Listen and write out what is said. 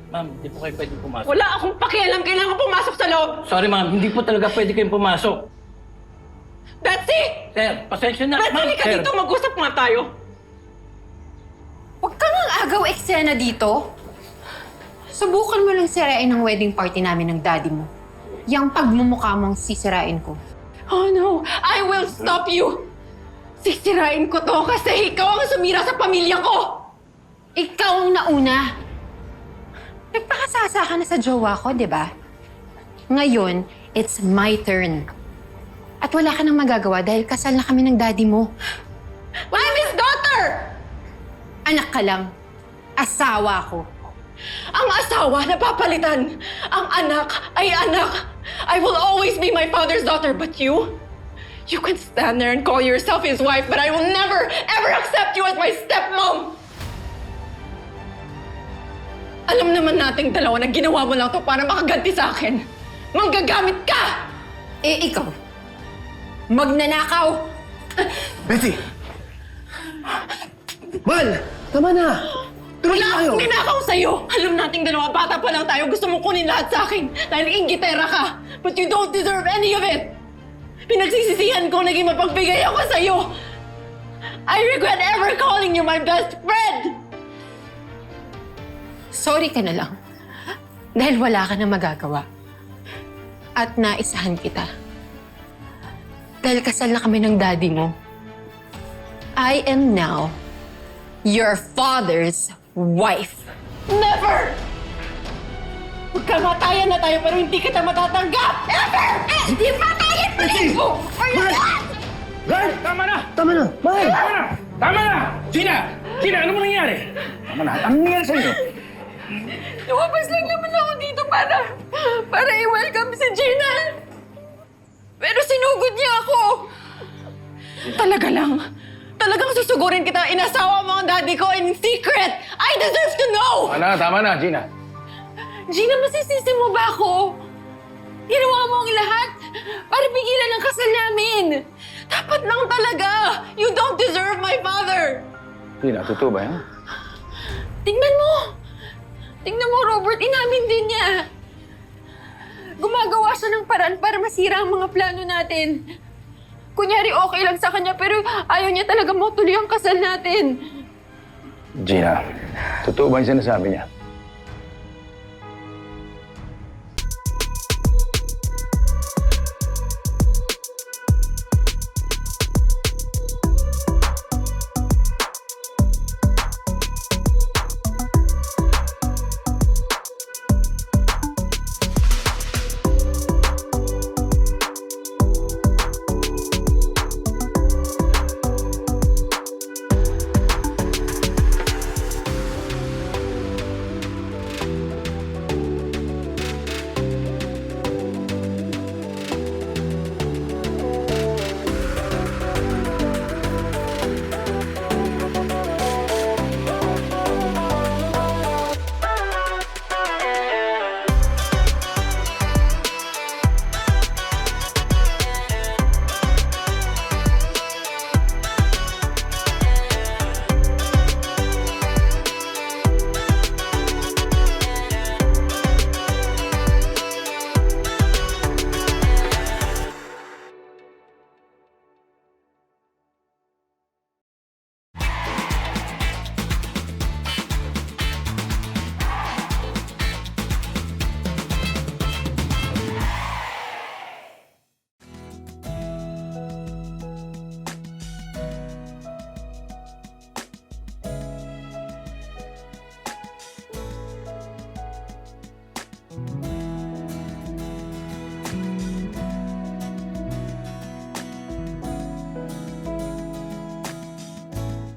Ma'am, hindi po kayo pwedeng pumasok. Wala akong pakialam. Kailangan pumasok sa loob. Sorry, ma'am. Hindi po talaga pwede kayong pumasok. Betsy! Sir, pasensya na. Betsy, Ma'am, halika sir. dito. Mag-usap nga tayo. Huwag kang ang agaw eksena dito. Subukan mo lang sirain ang wedding party namin ng daddy mo. Yang pagmumukha mong sisirain ko. Oh no! I will stop you! Sisirain ko to kasi ikaw ang sumira sa pamilya ko! Ikaw ang nauna. Nagpakasasa ka na sa jowa ko, di ba? Ngayon, it's my turn. At wala ka nang magagawa dahil kasal na kami ng daddy mo. I'm his daughter! Anak ka lang. Asawa ko. Ang asawa napapalitan. Ang anak ay anak. I will always be my father's daughter, but you can stand there and call yourself his wife, but I will never, ever accept you as my stepmom! Alam naman nating dalawa na ginawa mo lang to para makaganti sa akin. Manggagamit ka! Eh, ikaw. Magnanakaw. Betsy! Mal! Tama na! Tuloy Wala tayo! akong ninakaw sa'yo! Alam nating dalawa, bata pa lang tayo, gusto mong kunin lahat sa akin dahil inggitera ka. But you don't deserve any of it! Pinagsisisihan ko naging mapagbigay ako sa'yo! I regret ever calling you my best friend! Sorry ka na lang. Dahil wala ka na magagawa. At naisahan kita. Dahil kasal na kami ng daddy mo. I am now your father's wife. Never! Magkamatayan na tayo pero hindi kita matatanggap! Ever! Hindi patayin pa rin ko! Mal! Tama na! Tama na! Mal! Tama na! Tama na! Gina! Gina, ano mo nangyari? Tama na! Anong nangyari sa inyo? Lumabas lang naman ako dito para i-welcome si Gina! Pero sinugod niya ako! Talagang susugurin kita, inasawa mo ang daddy ko in secret! I deserve to know! Tama na, Gina. Gina, masisisi mo ba ako? Ginawa mo ang lahat para pigilan ang kasal namin! Dapat lang talaga! You don't deserve my father! Gina, totoo ba yan? Tingnan mo! Tingnan mo, Robert, inamin din niya. Gumagawa siya ng paraan para masira ang mga plano natin. Kunyari okay lang sa kanya pero ayaw niya talaga matuloy ang kasal natin. Gina, totoo ba yung sinasabi niya?